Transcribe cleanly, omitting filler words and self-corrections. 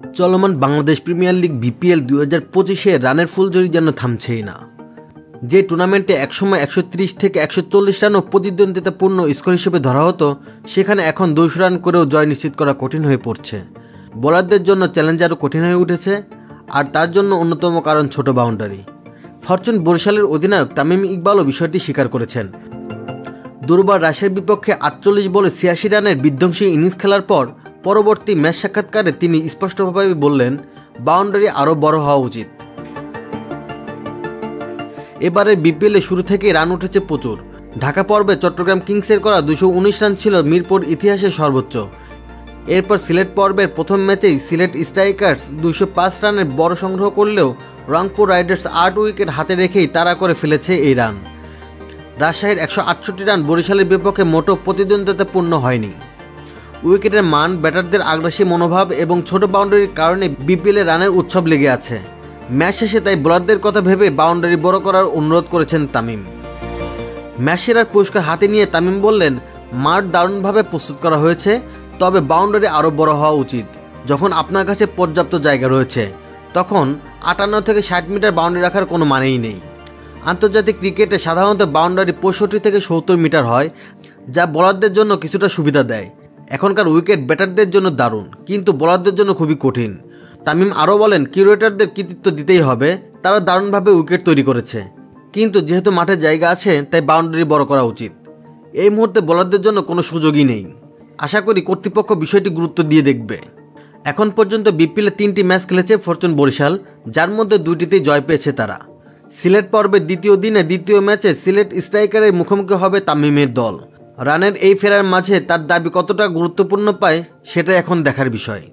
চলমান Bangladesh premier league BPL 2025-এ রানের ফুলঝড়ি যেন থামছেই না। যে টুর্নামেন্টে একসময় 130 থেকে 140 রানও প্রতিদ্বন্দ্বিতাপূর্ণ স্কোর হিসেবে ধরা হতো, সেখানে এখন 200 রান করেও জয় নিশ্চিত করা কঠিন হয়ে পড়ছে। বোলারদের জন্য চ্যালেঞ্জ আরও কঠিন হয়ে উঠেছে, আর তার জন্য অন্যতম কারণ ছোট বাউন্ডারি। ফরচুন বরিশালের অধিনায়ক তামিম ইকবালও বিষয়টি স্বীকার করেছেন। দুর্বার রাশিয়ার বিপক্ষে 48 বলে 86 রানের বিধ্বংসী ইনিংস খেলার পর পরবর্তী ম্যাচ সাক্ষাৎকারে তিনি স্পষ্টভাবে বললেন, বাউন্ডারি আরও বড় হওয়া উচিত। এবারে বিপিএলে শুরু থেকেই রান উঠেছে প্রচুর। ঢাকা পর্বে চট্টগ্রাম কিংসের করা 219 রান ছিল মিরপুর ইতিহাসের সর্বোচ্চ। এরপর সিলেট পর্বের প্রথম ম্যাচেই সিলেট স্ট্রাইকার্স 205 রানের বড় সংগ্রহ করলেও রংপুর রাইডার্স 8 উইকেট হাতে রেখেই তাড়া করে ফেলেছে এই রান। রাজশাহীর 168 রান বরিশালের বিপক্ষে মোটো প্রতিদ্বন্দ্বিতাপূর্ণ হয়নি। উইকেটের মান, ব্যাটারদের আগ্রাসী মনোভাব এবং ছোট বাউন্ডারির কারণে বিপিএলে রানের উৎসব লেগে আছে। ম্যাচ শেষে তাই বোলারদের কথা ভেবে বাউন্ডারি বড় করার অনুরোধ করেছেন তামিম। ম্যাচ সেরার পুরস্কার হাতে নিয়ে তামিম বললেন, মাঠ দারুণভাবে প্রস্তুত করা হয়েছে, তবে বাউন্ডারি আরও বড় হওয়া উচিত। যখন আপনার কাছে পর্যাপ্ত জায়গা রয়েছে, তখন 58 থেকে 60 মিটার বাউন্ডারি রাখার কোনো মানেই নেই। আন্তর্জাতিক ক্রিকেটে সাধারণত বাউন্ডারি 65 থেকে 70 মিটার হয়, যা বোলারদের জন্য কিছুটা সুবিধা দেয়। এখনকার উইকেট ব্যাটারদের জন্য দারুণ, কিন্তু বোলারদের জন্য খুবই কঠিন। তামিম আরও বলেন, কিউরেটরদের কৃতিত্ব দিতেই হবে, তারা দারুণভাবে উইকেট তৈরি করেছে, কিন্তু যেহেতু মাঠে জায়গা আছে তাই বাউন্ডারি বড় করা উচিত। এই মুহূর্তে বোলারদের জন্য কোনো সুযোগই নেই। আশা করি কর্তৃপক্ষ বিষয়টি গুরুত্ব দিয়ে দেখবে। এখন পর্যন্ত বিপিএলে 3টি ম্যাচ খেলেছে ফরচুন বরিশাল, যার মধ্যে 2টিতেই জয় পেয়েছে তারা। সিলেট পর্বের দ্বিতীয় দিনে দ্বিতীয় ম্যাচে সিলেট স্ট্রাইকারের মুখোমুখি হবে তামিমের দল। রানের এই ফেরার মাঝে তার দাবি কতটা গুরুত্বপূর্ণ পায়, সেটা এখন দেখার বিষয়।